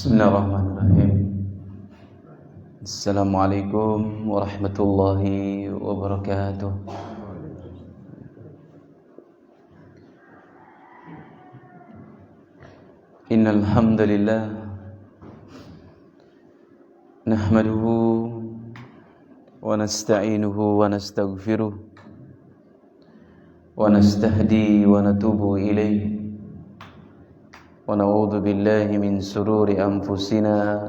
Bismillahirrahmanirrahim. Assalamualaikum warahmatullahi wabarakatuh. Innal hamdalillah nahmaduhu wa nasta'inuhu wa nastaghfiruh wa nastahdi wa natubu ilayh. Wa na'udzu billahi min sururi anfusina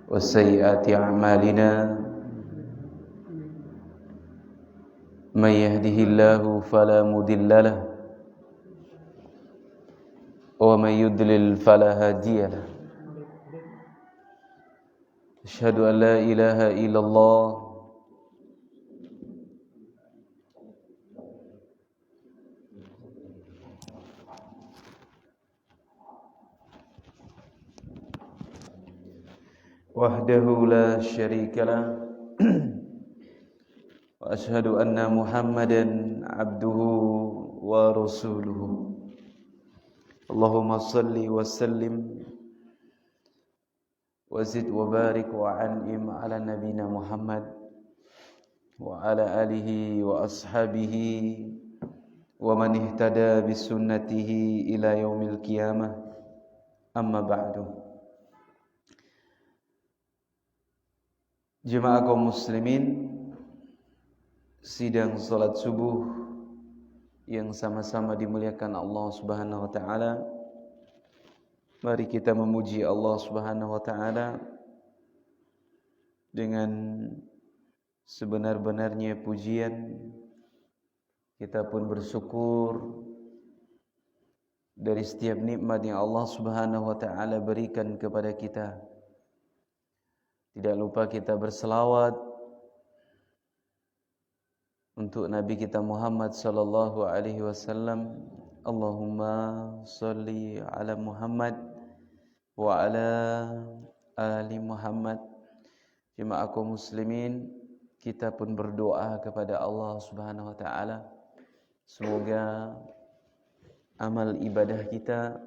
wa sayyiati a'malina. May yahdihillahu fala mudilla lahu wa may yudlil fala hadiya lahu. Asyhadu an la ilaha illallah wahdahu la syarika lah wa asyhadu anna Muhammadan abduhu wa rasuluhu. Allahumma salli wa sallim wa zid wa barik wa an'im ala nabina Muhammad wa ala alihi wa ashabihi wa man ihtada bisunnatihi ila yaumil qiyamah. Amma ba'du. Jemaah kaum muslimin, sidang salat subuh yang sama-sama dimuliakan Allah Subhanahu wa taala. Mari kita memuji Allah Subhanahu wa taala dengan sebenar-benarnya pujian. Kita pun bersyukur dari setiap nikmat yang Allah Subhanahu wa taala berikan kepada kita. Tidak lupa kita berselawat untuk Nabi kita Muhammad sallallahu alaihi wasallam. Allahumma shalli ala Muhammad wa ala ali Muhammad. Jemaah kaum muslimin, kita pun berdoa kepada Allah Subhanahu wa taala, semoga amal ibadah kita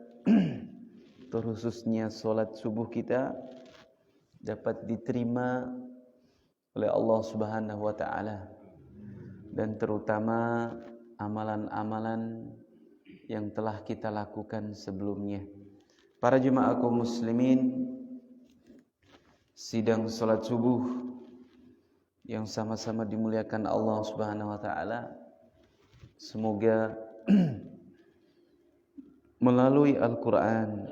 terkhususnya salat subuh kita dapat diterima oleh Allah Subhanahu wa taala, dan terutama amalan-amalan yang telah kita lakukan sebelumnya. Para jemaah kaum muslimin, sidang salat subuh yang sama-sama dimuliakan Allah Subhanahu wa taala, semoga melalui Al-Qur'an,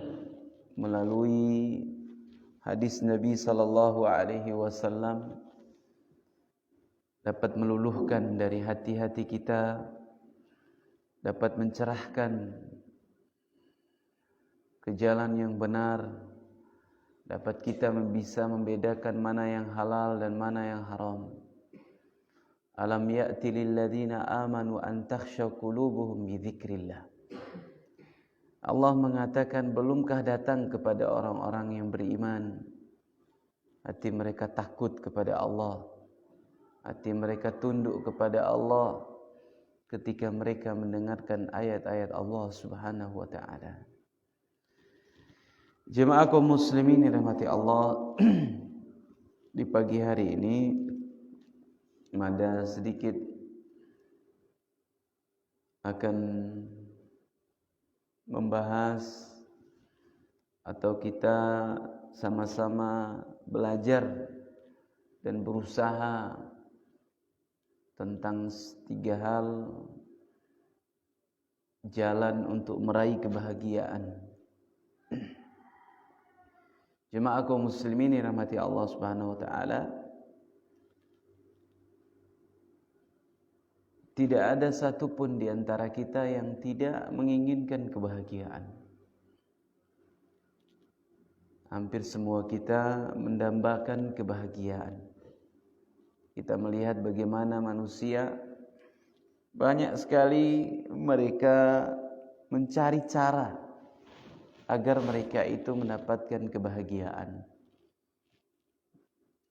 melalui hadis Nabi sallallahu alaihi wasallam dapat meluluhkan dari hati-hati kita, dapat mencerahkan ke jalan yang benar, dapat kita bisa membedakan mana yang halal dan mana yang haram. Alam ya'ti lil ladzina amanu an takhsha qulubuhum bi dzikrillah. Allah mengatakan, belumkah datang kepada orang-orang yang beriman hati mereka takut kepada Allah, hati mereka tunduk kepada Allah ketika mereka mendengarkan ayat-ayat Allah Subhanahu wa taala. Jemaah kaum muslimin yang dirahmati Allah, di pagi hari ini ada sedikit akan membahas atau kita sama-sama belajar dan berusaha tentang 3 hal jalan untuk meraih kebahagiaan. Jemaah kaum muslimin yang dirahmati Allah Subhanahu wa taala, tidak ada satupun di antara kita yang tidak menginginkan kebahagiaan. Hampir semua kita mendambakan kebahagiaan. Kita melihat bagaimana manusia banyak sekali mereka mencari cara agar mereka itu mendapatkan kebahagiaan.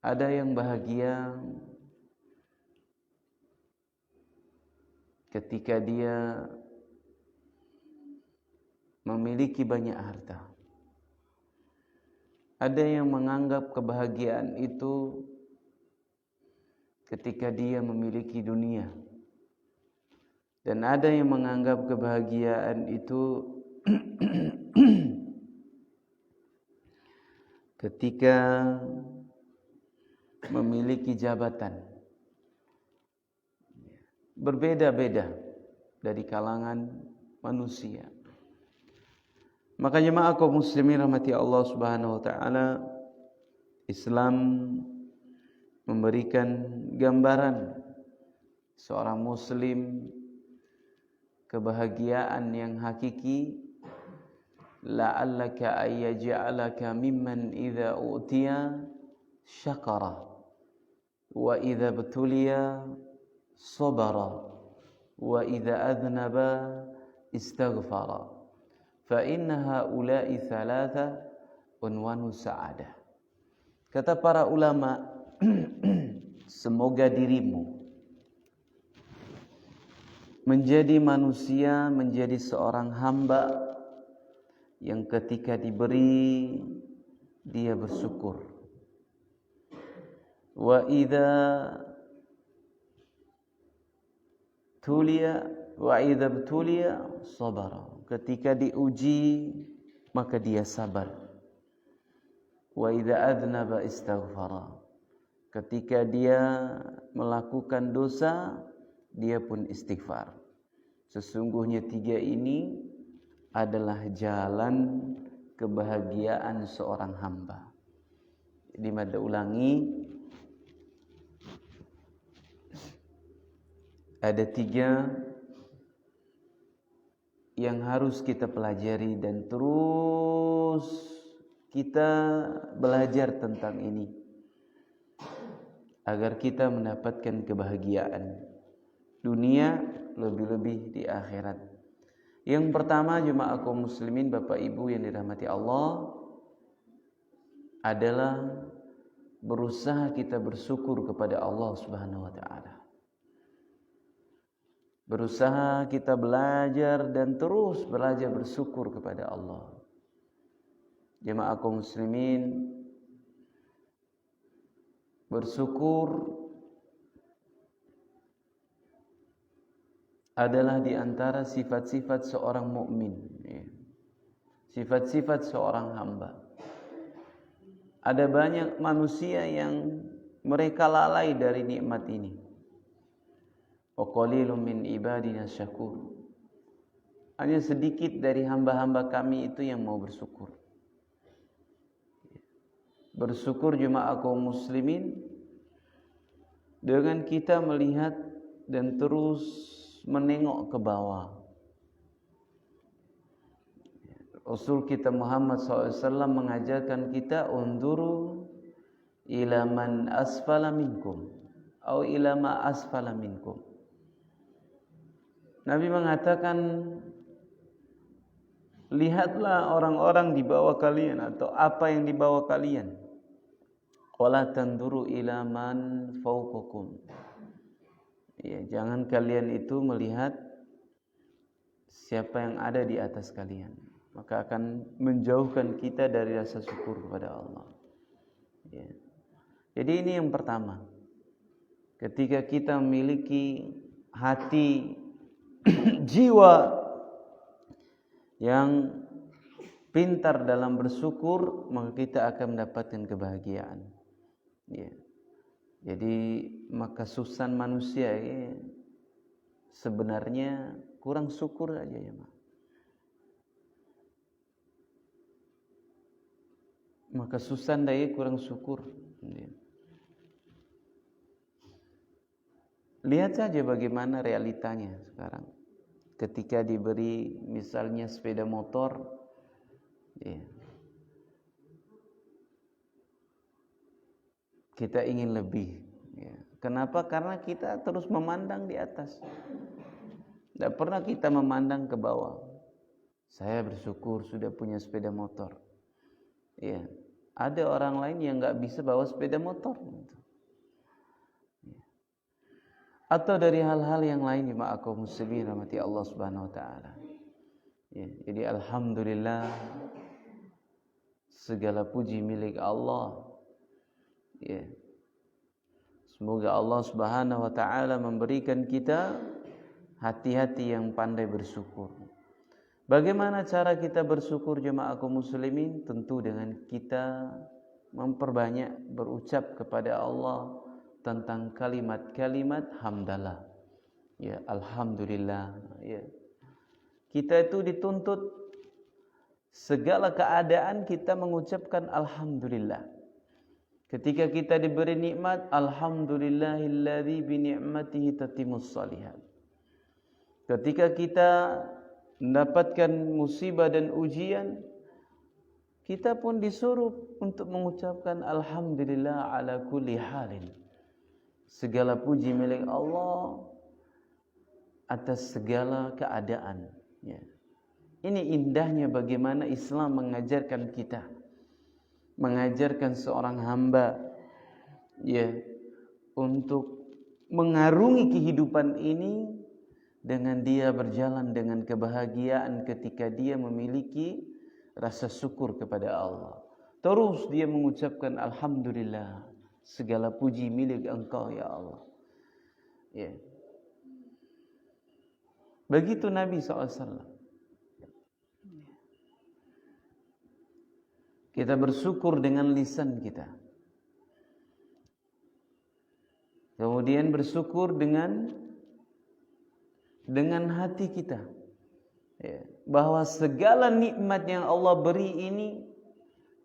Ada yang bahagia ketika dia memiliki banyak harta. Ada yang menganggap kebahagiaan itu ketika dia memiliki dunia. Dan ada yang menganggap kebahagiaan itu ketika memiliki jabatan. Berbeda-beda dari kalangan manusia. Maka jemaah kaum muslimin rahmati Allah Subhanahu wa taala, Islam memberikan gambaran seorang muslim kebahagiaan yang hakiki, la'allaka ayyaj'alaka mimman idza utiya syakara wa idza btuliya sabara wa idza adnaba istaghfara fa inna haula'i thalatha unwanu sa'adah. Kata para ulama, semoga dirimu menjadi manusia, menjadi seorang hamba yang ketika diberi dia bersyukur. Wa idza tuliya wa idza btuliya sabara. Ketika diuji maka dia sabar. Wa idza adnaba istaghfara. Ketika dia melakukan dosa dia pun istighfar. Sesungguhnya tiga ini adalah jalan kebahagiaan seorang hamba. Jadi mada ulangi, ada tiga yang harus kita pelajari dan terus kita belajar tentang ini agar kita mendapatkan kebahagiaan dunia, lebih-lebih di akhirat. Yang pertama, jemaah kaum muslimin, Bapak Ibu yang dirahmati Allah, adalah berusaha kita bersyukur kepada Allah Subhanahu wa taala. Berusaha kita belajar dan terus belajar bersyukur kepada Allah. Jemaah kaum muslimin, bersyukur adalah di antara sifat-sifat seorang mukmin, sifat-sifat seorang hamba. Ada banyak manusia yang mereka lalai dari nikmat ini. Wa qalilun min ibadina syakur. Hanya sedikit dari hamba-hamba kami itu yang mau bersyukur. Bersyukur jemaah kaum muslimin dengan kita melihat dan terus menengok ke bawah. Rasul kita Muhammad SAW mengajarkan kita unduru ila man asfala minkum atau ila ma asfala minkum. Nabi mengatakan, lihatlah orang-orang di bawah kalian atau apa yang di bawah kalian. Wala tanduru ila man fawqakum. Ya, jangan kalian itu melihat siapa yang ada di atas kalian, maka akan menjauhkan kita dari rasa syukur kepada Allah. Ya. Jadi ini yang pertama. Ketika kita memiliki hati jiwa yang pintar dalam bersyukur, maka kita akan mendapatkan kebahagiaan. Ya. Jadi maka susan manusia ya, sebenarnya kurang syukur aja ya, Mak. Maka susan daya kurang syukur. Ya. Lihat saja bagaimana realitanya sekarang. Ketika diberi misalnya sepeda motor, ya, kita ingin lebih. Ya. Kenapa? Karena kita terus memandang di atas. Tidak pernah kita memandang ke bawah. Saya bersyukur sudah punya sepeda motor. Ya. Ada orang lain yang nggak bisa bawa sepeda motor. Ya. Atau dari hal-hal yang lain, jemaah kaum muslimin rahmati Allah Subhanahu wa taala. Ya. Jadi alhamdulillah segala puji milik Allah. Ya. Semoga Allah Subhanahu wa taala memberikan kita hati-hati yang pandai bersyukur. Bagaimana cara kita bersyukur jemaah kaum muslimin? Tentu dengan kita memperbanyak berucap kepada Allah tentang kalimat-kalimat hamdalah. Ya, alhamdulillah, ya. Kita itu dituntut segala keadaan kita mengucapkan alhamdulillah. Ketika kita diberi nikmat, alhamdulillahilladzi bi ni'matihi tatimmus shalihat. Ketika kita mendapatkan musibah dan ujian, kita pun disuruh untuk mengucapkan alhamdulillah ala kulli halin. Segala puji milik Allah atas segala keadaan. Ya. Ini indahnya bagaimana Islam mengajarkan kita, mengajarkan seorang hamba, ya, untuk mengarungi kehidupan ini dengan dia berjalan dengan kebahagiaan ketika dia memiliki rasa syukur kepada Allah. Terus dia mengucapkan alhamdulillah, segala puji milik Engkau ya Allah. Ya. Begitu Nabi SAW. Kita bersyukur dengan lisan kita. Kemudian bersyukur dengan hati kita. Ya. Bahwa segala nikmat yang Allah beri ini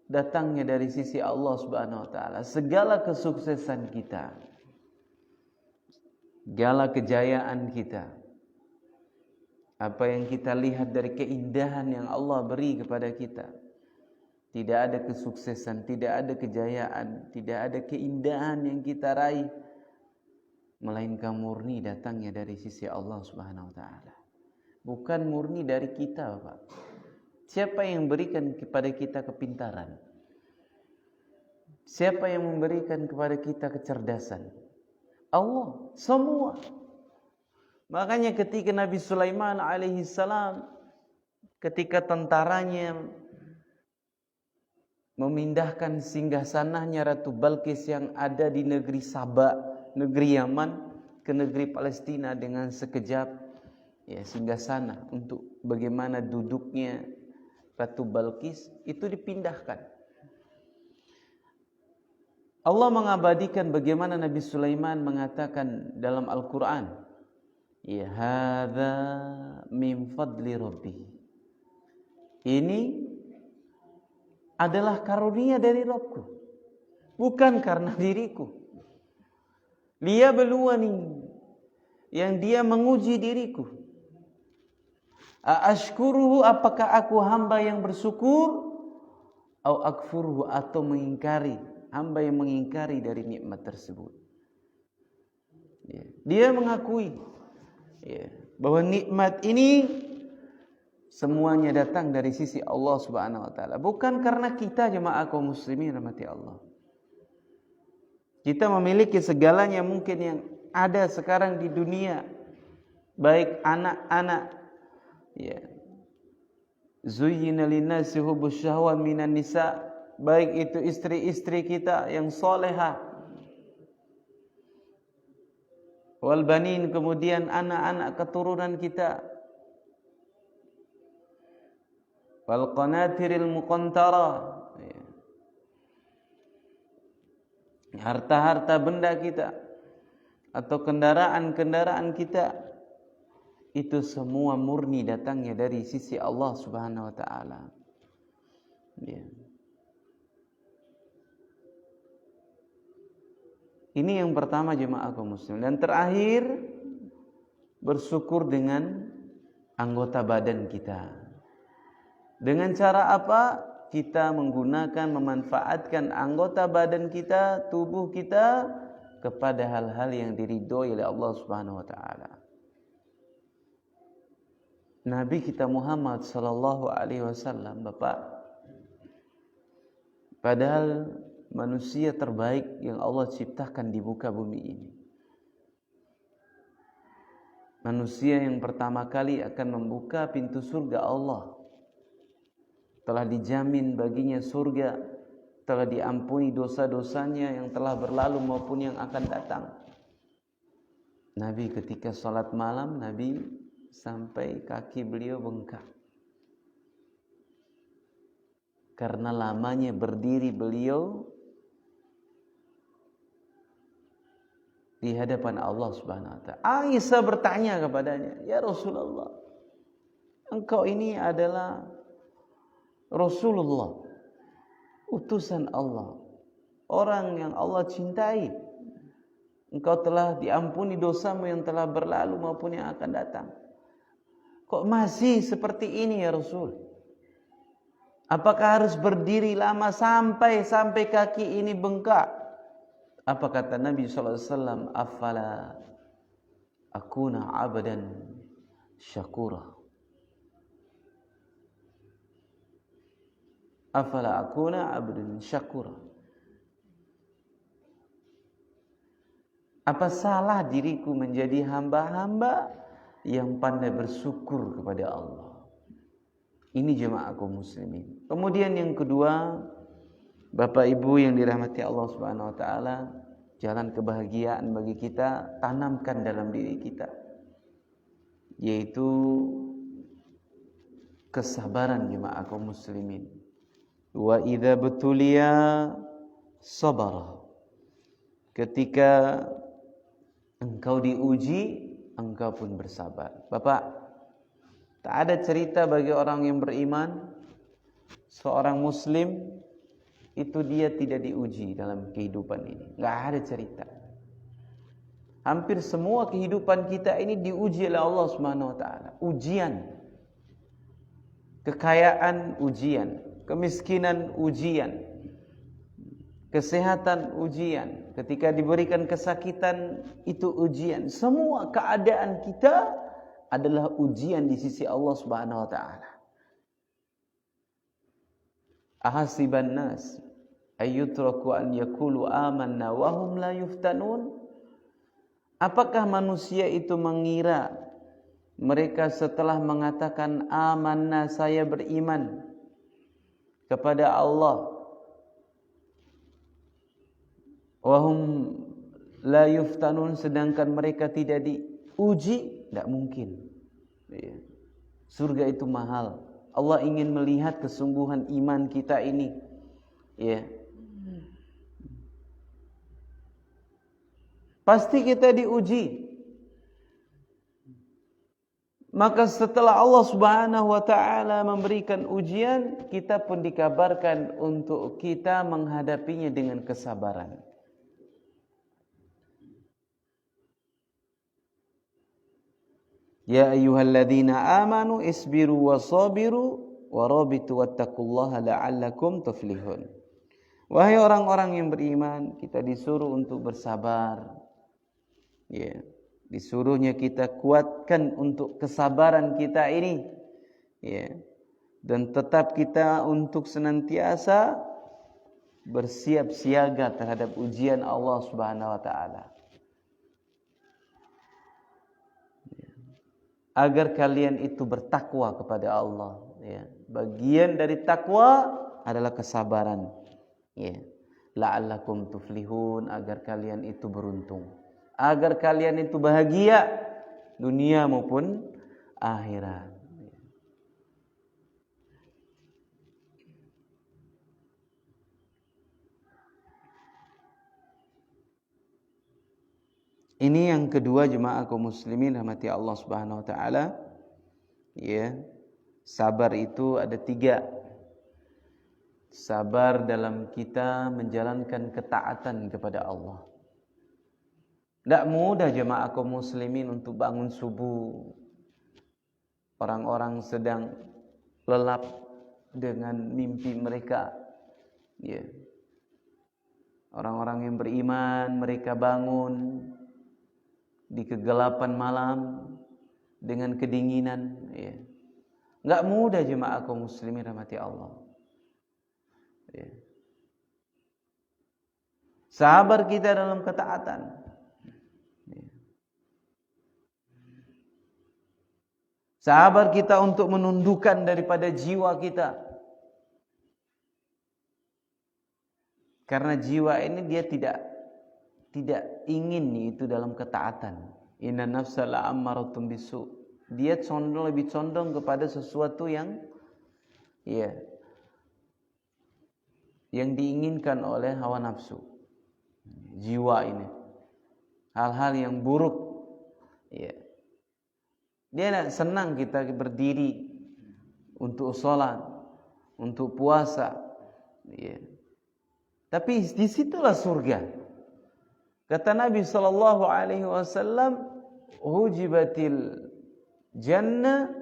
datangnya dari sisi Allah Subhanahu wa taala. Segala kesuksesan kita, segala kejayaan kita, apa yang kita lihat dari keindahan yang Allah beri kepada kita, tidak ada kesuksesan, tidak ada kejayaan, tidak ada keindahan yang kita raih melainkan murni datangnya dari sisi Allah Subhanahu wa taala. Bukan murni dari kita, Bapak. Siapa yang memberikan kepada kita kepintaran? Siapa yang memberikan kepada kita kecerdasan? Allah, semua. Makanya ketika Nabi Sulaiman alaihissalam, ketika tentaranya memindahkan singgasananya Ratu Balqis yang ada di negeri Saba, negeri Yaman, ke negeri Palestina dengan sekejap, ya, singgasana untuk bagaimana duduknya Ratu Balqis itu dipindahkan. Allah mengabadikan bagaimana Nabi Sulaiman mengatakan dalam Al-Quran, ya hadza min fadli rabbi. Ini adalah karunia dari Rabbku, bukan karena diriku. Liyabluwani, yang dia menguji diriku. Ashkuruhu, apakah aku hamba yang bersyukur, au akfuruhu, atau mengingkari, hamba yang mengingkari dari nikmat tersebut. Ya. Dia mengakui, ya, bahwa nikmat ini semuanya datang dari sisi Allah Subhanahu wa taala, bukan karena kita jemaah kaum muslimin rahmati Allah. Kita memiliki segalanya mungkin yang ada sekarang di dunia, baik anak-anak, ya. Zuyyina linnasi hubbus syahwa minan nisa, baik itu istri-istri kita yang solehah, wal banin, kemudian anak-anak keturunan kita, wal qanatiril muqantara, harta-harta benda kita atau kendaraan-kendaraan kita, itu semua murni datangnya dari sisi Allah Subhanahu wa taala. Ya. Ini yang pertama jemaah kaum muslim. Dan terakhir, bersyukur dengan anggota badan kita. Dengan cara apa? Kita menggunakan, memanfaatkan anggota badan kita, tubuh kita kepada hal-hal yang diridhoi oleh Allah Subhanahu wa taala. Nabi kita Muhammad sallallahu alaihi wasallam, Bapak, padahal manusia terbaik yang Allah ciptakan di muka bumi ini. Manusia yang pertama kali akan membuka pintu surga Allah. telah dijamin baginya surga, telah diampuni dosa-dosanya yang telah berlalu maupun yang akan datang. Nabi ketika salat malam, Nabi sampai kaki beliau bengkak. Karena lamanya berdiri beliau di hadapan Allah Subhanahu wa taala. Aisyah bertanya kepadanya, "Ya Rasulullah, engkau ini adalah Rasulullah, utusan Allah, orang yang Allah cintai. Engkau telah diampuni dosamu yang telah berlalu maupun yang akan datang. Kok masih seperti ini ya Rasul? Apakah harus berdiri lama sampai kaki ini bengkak?" Apa kata Nabi SAW? "Afala akuna abdan syakura." Afala akuna abdan syakura. Apa salah diriku menjadi hamba-hamba yang pandai bersyukur kepada Allah? Ini jemaah kaum muslimin. Kemudian yang kedua, Bapak Ibu yang dirahmati Allah Subhanahu wa taala, jalan kebahagiaan bagi kita tanamkan dalam diri kita, yaitu kesabaran jemaah kaum muslimin. Wa idza betulia sabara. Ketika engkau diuji, engkau pun bersabar. Bapak, tak ada cerita bagi orang yang beriman, seorang muslim itu dia tidak diuji dalam kehidupan ini. Enggak ada cerita. Hampir semua kehidupan kita ini diuji oleh Allah Subhanahu wa taala. Ujian. Kekayaan ujian, kemiskinan ujian, kesehatan ujian, ketika diberikan kesakitan itu ujian. Semua keadaan kita adalah ujian di sisi Allah Subhanahu wa taala. Ahasiban nas ayyutraku an yaqulu amanna wa hum la yuftanun. Apakah manusia itu mengira mereka setelah mengatakan amanna, saya beriman kepada Allah, wa hum la yuftanun, sedangkan mereka tidak diuji? Tidak mungkin. Surga itu mahal. Allah ingin melihat kesungguhan iman kita ini. Ya. Pasti kita diuji. Maka setelah Allah Subhanahu wa taala memberikan ujian, kita pun dikabarkan untuk kita menghadapinya dengan kesabaran. Ya ayyuhalladzina amanu isbiru wasabiru warabitu wattaqullaha la'allakum tuflihun. Wahai orang-orang yang beriman, kita disuruh untuk bersabar. Ya, disuruhnya kita kuatkan untuk kesabaran kita ini. Ya. Dan tetap kita untuk senantiasa bersiap siaga terhadap ujian Allah Subhanahu wa taala. Agar kalian itu bertakwa kepada Allah. Ya. Bagian dari takwa adalah kesabaran. Ya. La'allakum tuflihun, agar kalian itu beruntung. Agar kalian itu bahagia dunia maupun akhirat. Ini yang kedua jemaah kaum muslimin rahmati Allah Subhanahu wa taala. Ya. Sabar itu ada 3. Sabar dalam kita menjalankan ketaatan kepada Allah. Tidak mudah jemaah kaum muslimin untuk bangun subuh. Orang-orang sedang lelap dengan mimpi mereka. Ya. Orang-orang yang beriman, mereka bangun di kegelapan malam dengan kedinginan. Ya. Enggak mudah jemaah kaum muslimin rahmati Allah. Ya. Sabar kita dalam ketaatan. Ya. Sabar kita untuk menundukkan daripada jiwa kita. Karena jiwa ini dia tidak ingin itu dalam ketaatan. Inna nafsa la'ammaratun bisu. Dia lebih condong kepada sesuatu yang diinginkan oleh hawa nafsu. Jiwa ini hal-hal yang buruk. Dia senang kita berdiri untuk sholat, untuk puasa. Tapi disitulah surga. Kata Nabi sallallahu alaihi wasallam, hujibatil jannah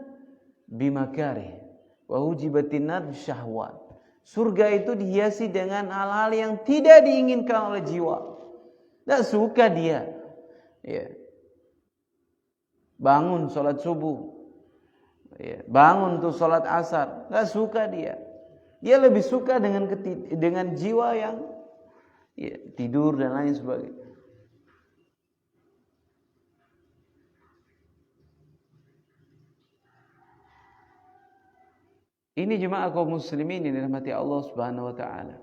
bimakarih wa hujibatin nar bisyahwat. Surga itu dihiasi dengan hal-hal yang tidak diinginkan oleh jiwa. Tak suka dia. Bangun sholat subuh, bangun tuh sholat asar, tak suka dia. Dia lebih suka dengan jiwa yang tidur dan lain sebagainya. Ini jemaah kaum muslimin yang dirahmati Allah Subhanahu wa taala.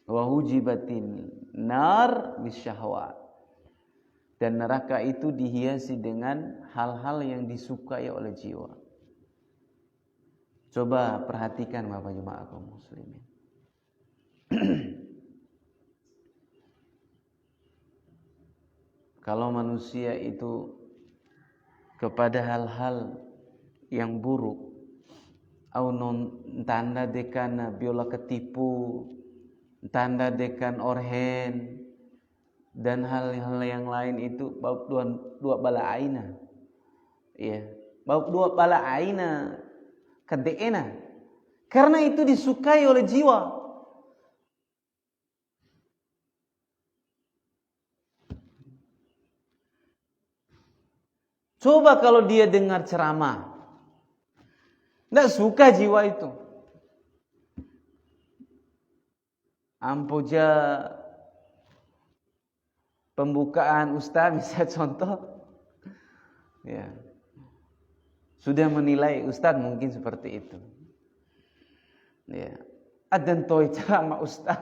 Wa hujibatin nar bisyahwat. Dan neraka itu dihiasi dengan hal-hal yang disukai oleh jiwa. Coba perhatikan Bapak jemaah kaum muslimin. Kalau manusia itu kepada hal-hal yang buruk, tanda dekana biola ketipu, tanda dekan orhen, dan hal-hal yang lain itu bab dua bala aina. Bab dua bala aina kadeena. Karena itu disukai oleh jiwa. Coba kalau dia dengar ceramah, tidak suka jiwa itu. Ampoja pembukaan ustaz misalnya contoh, sudah menilai ustaz mungkin seperti itu. Adan toy ceramah ustaz,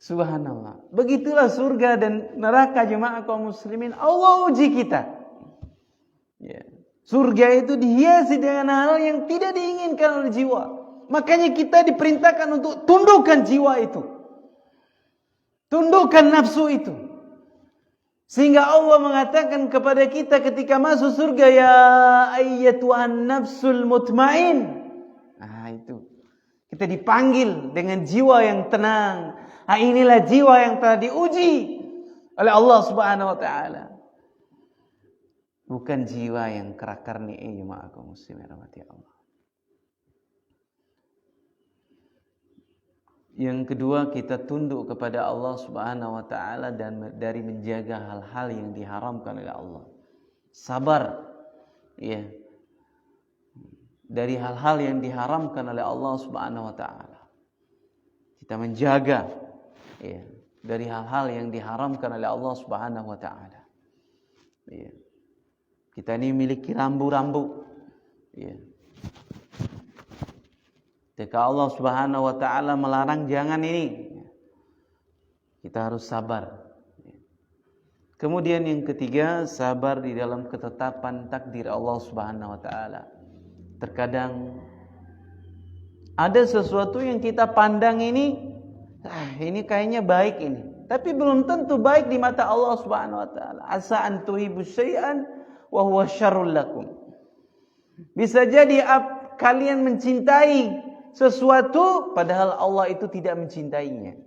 subhanallah. Begitulah surga dan neraka jemaah kaum muslimin. Allah uji kita. Surga itu dihiasi dengan hal yang tidak diinginkan oleh jiwa. Makanya kita diperintahkan untuk tundukkan jiwa itu. Tundukkan nafsu itu. Sehingga Allah mengatakan kepada kita ketika masuk surga, ya ayyatuhan nafsul mutmain. Nah itu. Kita dipanggil dengan jiwa yang tenang. Nah inilah jiwa yang telah diuji oleh Allah Subhanahu wa taala. Bukan jiwa yang kerak-kernik jemaah kaum muslimin rahmati Allah. Yang kedua, kita tunduk kepada Allah Subhanahu wa taala dan dari menjaga hal-hal yang diharamkan oleh Allah. Sabar dari hal-hal yang diharamkan oleh Allah Subhanahu wa taala. Kita menjaga dari hal-hal yang diharamkan oleh Allah Subhanahu wa taala. Kita ini memiliki rambu-rambu. Ketika Allah Subhanahu wa taala melarang jangan ini, kita harus sabar. Kemudian yang ketiga, sabar di dalam ketetapan takdir Allah Subhanahu wa taala. Terkadang ada sesuatu yang kita pandang ini kayaknya baik ini, tapi belum tentu baik di mata Allah Subhanahu wa taala. Asa an tuhibbu syai'an wa huwa syarrul lakum. Bisa jadi kalian mencintai sesuatu padahal Allah itu tidak mencintainya.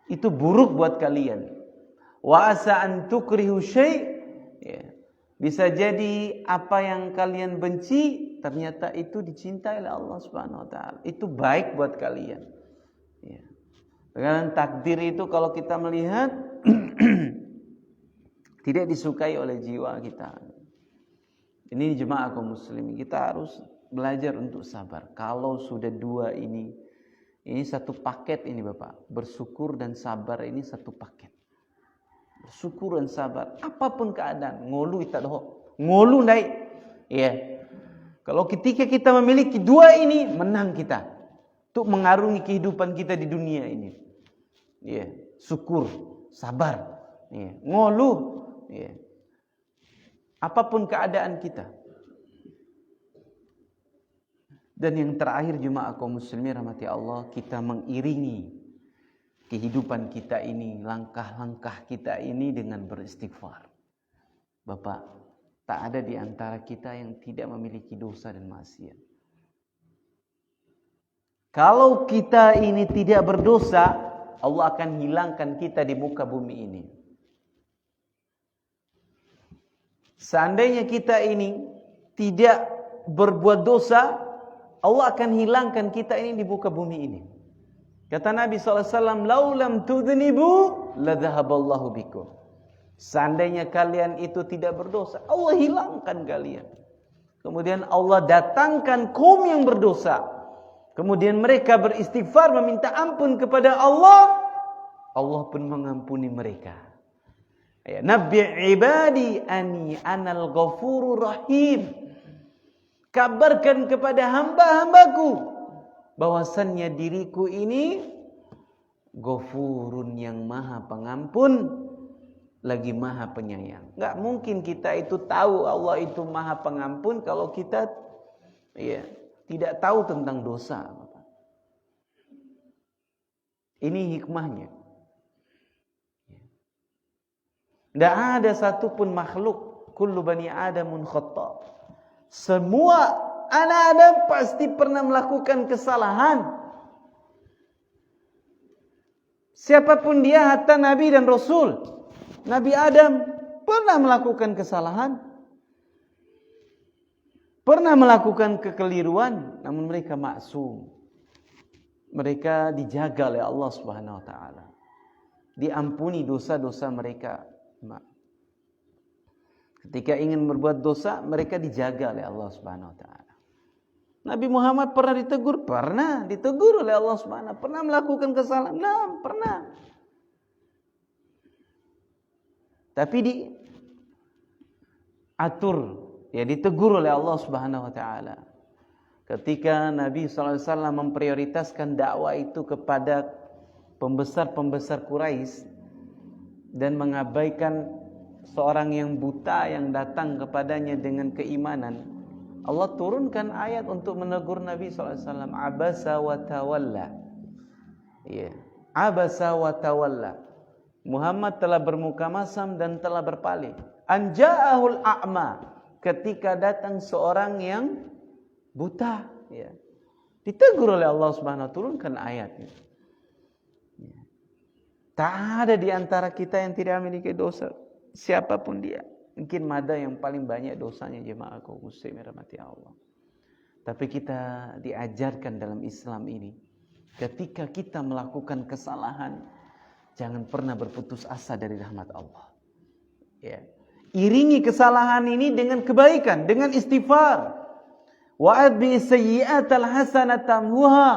Itu buruk buat kalian. Wa asa an tukrihu syai', bisa jadi apa yang kalian benci ternyata itu dicintai oleh Allah Subhanahu wa taala. Itu baik buat kalian. Dengan takdir itu kalau kita melihat tidak disukai oleh jiwa kita. Ini jemaah kaum muslimin, kita harus belajar untuk sabar. Kalau sudah dua ini satu paket ini Bapak. Bersyukur dan sabar ini satu paket. Bersyukur dan sabar, apapun keadaan, ngolu kita doh, ngolu naik. Kalau ketika kita memiliki dua ini, menang kita. untuk mengarungi kehidupan kita di dunia ini. Ya, syukur, sabar, ya, ngeluh, ya. Apapun keadaan kita. Dan yang terakhir jemaah kaum muslimin rahmati Allah, kita mengiringi kehidupan kita ini, langkah-langkah kita ini dengan beristighfar. Bapak, tak ada di antara kita yang tidak memiliki dosa dan maksiat. Kalau kita ini tidak berdosa, Allah akan hilangkan kita di muka bumi ini. Seandainya kita ini tidak berbuat dosa, Allah akan hilangkan kita ini di muka bumi ini. Kata Nabi SAW, "Laulam tudhnibu, ladhahaballahu bikum." Seandainya kalian itu tidak berdosa, Allah hilangkan kalian. Kemudian Allah datangkan kaum yang berdosa. Kemudian mereka beristighfar, meminta ampun kepada Allah. Allah pun mengampuni mereka. Ya, Nabi ibadi ani anal ghafurur rahim. Kabarkan kepada hamba-hambaku bahwasannya diriku ini Ghafurun yang maha pengampun lagi maha penyayang. Enggak mungkin kita itu tahu Allah itu maha pengampun kalau kita tidak tahu tentang dosa. Ini hikmahnya. Tidak ada satupun makhluk, kullu bani adamun khata'. Semua anak Adam pasti pernah melakukan kesalahan. Siapapun dia, hatta Nabi dan Rasul. Nabi Adam pernah melakukan kesalahan. Pernah melakukan kekeliruan, namun mereka maksum. Mereka dijaga oleh Allah Subhanahu wa taala. Diampuni dosa-dosa mereka. Ketika ingin berbuat dosa, mereka dijaga oleh Allah Subhanahu wa taala. Nabi Muhammad pernah ditegur? Pernah ditegur oleh Allah Subhanahu wa taala. Pernah melakukan kesalahan? Nah, pernah. Tapi diatur, ya ditegur oleh Allah Subhanahu wa taala. Ketika Nabi SAW memprioritaskan dakwah itu kepada pembesar-pembesar Quraisy dan mengabaikan seorang yang buta yang datang kepadanya dengan keimanan, Allah turunkan ayat untuk menegur Nabi SAW. Abasa wa tawalla. Ya. Abasa wa tawalla. Muhammad telah bermuka masam dan telah berpaling. Anja'ahul a'ma. Ketika datang seorang yang buta. Ya. Ditegur oleh Allah Subhanahu wa taala, turunkan ayatnya. Ya. Tak ada di antara kita yang tidak memiliki dosa. Siapapun dia. Mungkin ada yang paling banyak dosanya jemaah kaum muslimin rahmati Allah. Tapi kita diajarkan dalam Islam ini, ketika kita melakukan kesalahan, jangan pernah berputus asa dari rahmat Allah. Ya. Iringi kesalahan ini dengan kebaikan, dengan istighfar. Wa'adbi sayyi'atal hasanata tamhuha.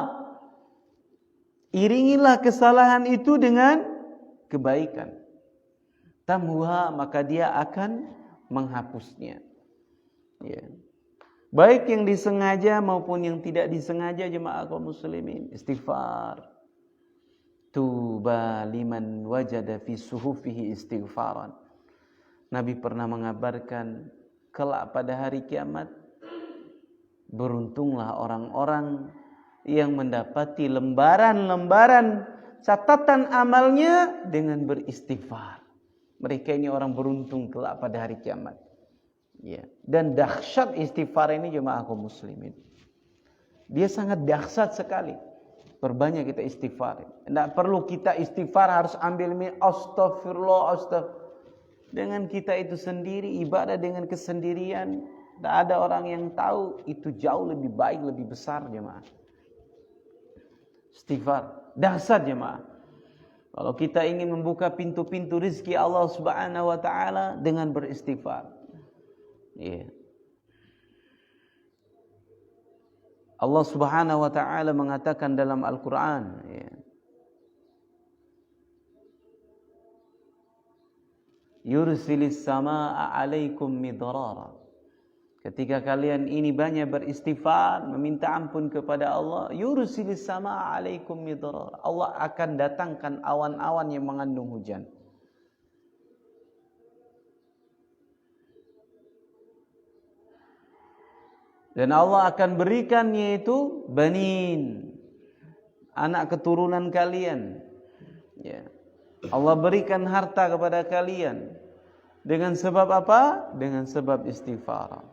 Iringilah kesalahan itu dengan kebaikan. Tamhuha, maka dia akan menghapusnya. Ya. Baik yang disengaja maupun yang tidak disengaja jemaah kaum muslimin, istighfar. Tuba liman wajada fi suhufihi istighfaran. Nabi pernah mengabarkan kelak pada hari kiamat, beruntunglah orang-orang yang mendapati lembaran-lembaran catatan amalnya dengan beristighfar. Mereka ini orang beruntung kelak pada hari kiamat. Ya. Dan dahsyat istighfar ini jemaah kaum muslimin. Dia sangat dahsyat sekali. Perbanyak kita istighfar. Tidak perlu kita istighfar harus ambil astagfirullah, dengan kita itu sendiri, ibadah dengan kesendirian. Tidak ada orang yang tahu, itu jauh lebih baik, lebih besar jemaah. Istighfar, dahsyat jemaah. Kalau kita ingin membuka pintu-pintu rizki Allah Subhanahu wa taala dengan beristighfar. Ya. Allah Subhanahu wa taala mengatakan dalam Al-Qur'an, ya. Yursilis samaa'a 'alaikum midrara. Ketika kalian ini banyak beristighfar, meminta ampun kepada Allah, yursilis sama alaikum midrar. Allah akan datangkan awan-awan yang mengandung hujan. Dan Allah akan berikan yaitu banin, anak keturunan kalian. Ya. Allah berikan harta kepada kalian. Dengan sebab apa? Dengan sebab istighfar.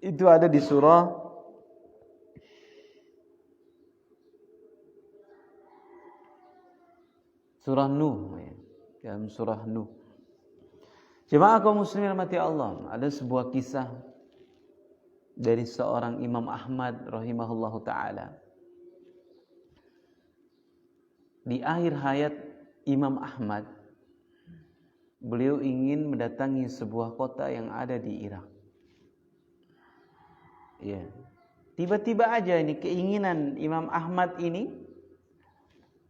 Itu ada di surah Nuh, ya. Dalam surah Nuh. Jemaah kaum muslimin rahmati Allah, ada sebuah kisah dari seorang Imam Ahmad rahimahullahu taala. Di akhir hayat Imam Ahmad, beliau ingin mendatangi sebuah kota yang ada di Irak. Ya. Tiba-tiba aja ini keinginan Imam Ahmad ini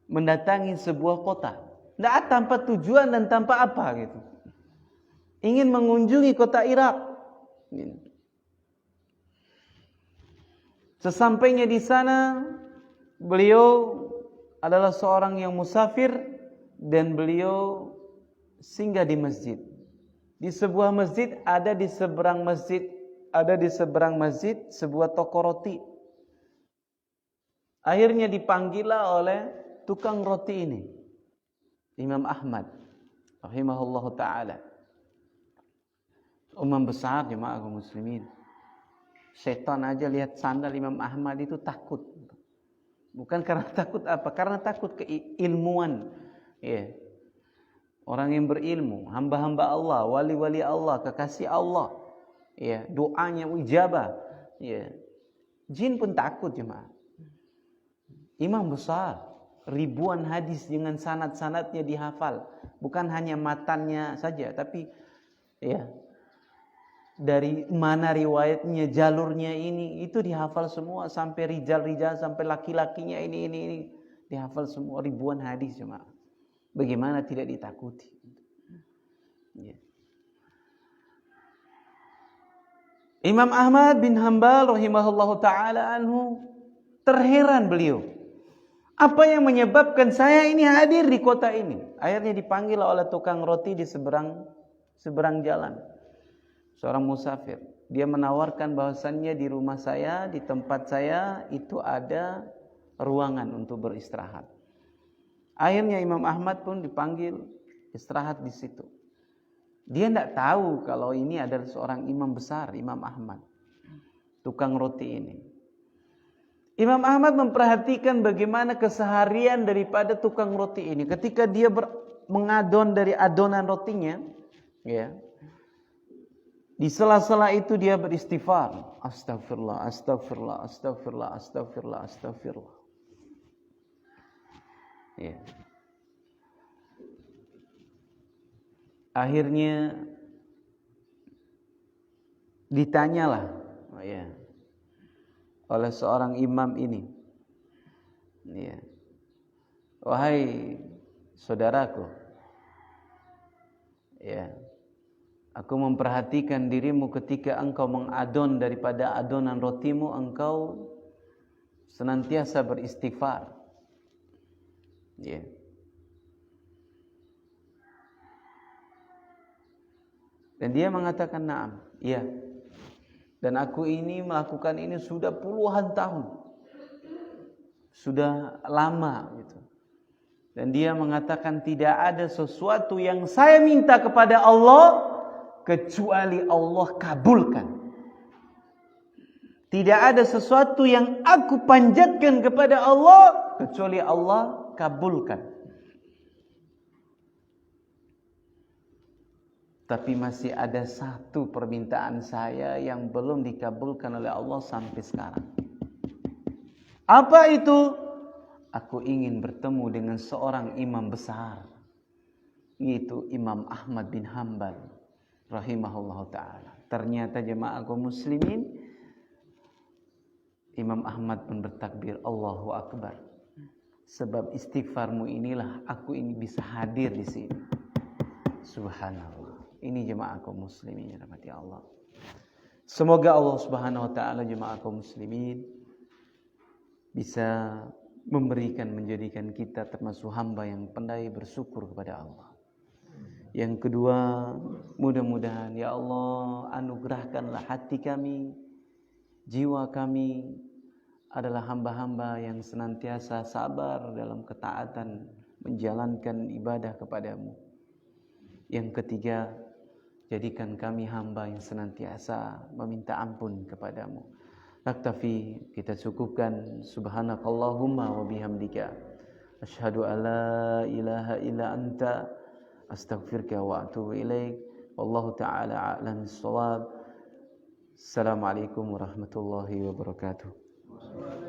mendatangi sebuah kota. Tidak tanpa tujuan dan tanpa apa gitu. Ingin mengunjungi kota Irak. Sesampainya di sana, beliau adalah seorang yang musafir dan beliau singgah di masjid. Di sebuah masjid ada di seberang masjid sebuah toko roti. Akhirnya dipanggillah oleh tukang roti ini, Imam Ahmad rahimahullahu taala. Imam besar jemaah kaum muslimin. Setan aja lihat sandal Imam Ahmad itu takut. Bukan karena takut apa? Karena takut keilmuan. Ya. Orang yang berilmu, hamba-hamba Allah, wali-wali Allah, kekasih Allah. Ya, doanya ijabah. Ya. Jin pun takut jemaah. Imam besar, ribuan hadis dengan sanad-sanadnya dihafal. Bukan hanya matannya saja, tapi ya, dari mana riwayatnya, jalurnya ini, itu dihafal semua. Sampai rijal-rijal, sampai laki-lakinya ini dihafal semua. Ribuan hadis jemaah. Bagaimana tidak ditakuti? Ya. Imam Ahmad bin Hanbal rahimahullahu ta'ala anhu, terheran beliau. Apa yang menyebabkan saya ini hadir di kota ini? Akhirnya dipanggil oleh tukang roti di seberang jalan. Seorang musafir. Dia menawarkan bahwasannya di rumah saya, di tempat saya itu ada ruangan untuk beristirahat. Akhirnya Imam Ahmad pun dipanggil istirahat di situ. Dia tidak tahu kalau ini adalah seorang imam besar, Imam Ahmad, tukang roti ini. Imam Ahmad memperhatikan bagaimana keseharian daripada tukang roti ini. Ketika dia mengadon dari adonan rotinya, ya, di sela-sela itu dia beristighfar. Astagfirullah, astagfirullah, astagfirullah, astagfirullah, astagfirullah. Ya. Akhirnya ditanyalah, ya, oleh seorang imam ini, ya, wahai saudaraku, ya, aku memperhatikan dirimu ketika engkau mengadon daripada adonan rotimu, engkau senantiasa beristighfar. Ya. Dan dia mengatakan na'am, iya. Dan aku ini melakukan ini sudah puluhan tahun. Sudah lama gitu. Dan dia mengatakan tidak ada sesuatu yang saya minta kepada Allah kecuali Allah kabulkan. Tidak ada sesuatu yang aku panjatkan kepada Allah kecuali Allah kabulkan. Tapi masih ada satu permintaan saya yang belum dikabulkan oleh Allah sampai sekarang. Apa itu? Aku ingin bertemu dengan seorang imam besar, yaitu Imam Ahmad bin Hanbal rahimahullahu ta'ala. Ternyata jemaah kaum muslimin, Imam Ahmad pun bertakbir, Allahu Akbar. Sebab istighfarmu inilah aku ini bisa hadir di sini. Subhanallah. Ini jemaah kaum muslimin yang dirahmati Allah. Semoga Allah Subhanahu wa taala jemaah kaum muslimin bisa menjadikan kita termasuk hamba yang pandai bersyukur kepada Allah. Yang kedua, mudah-mudahan ya Allah anugerahkanlah hati kami, jiwa kami adalah hamba-hamba yang senantiasa sabar dalam ketaatan menjalankan ibadah kepadamu. Yang ketiga, jadikan kami hamba yang senantiasa meminta ampun kepadamu. Naktafi, kita cukupkan. Subhanakallahumma wa bihamdika asyhadu an la ilaha illa anta astaghfiruka wa atubu ilaik. Wallahu ta'ala a'lam bissawab. Assalamualaikum warahmatullahi wabarakatuh.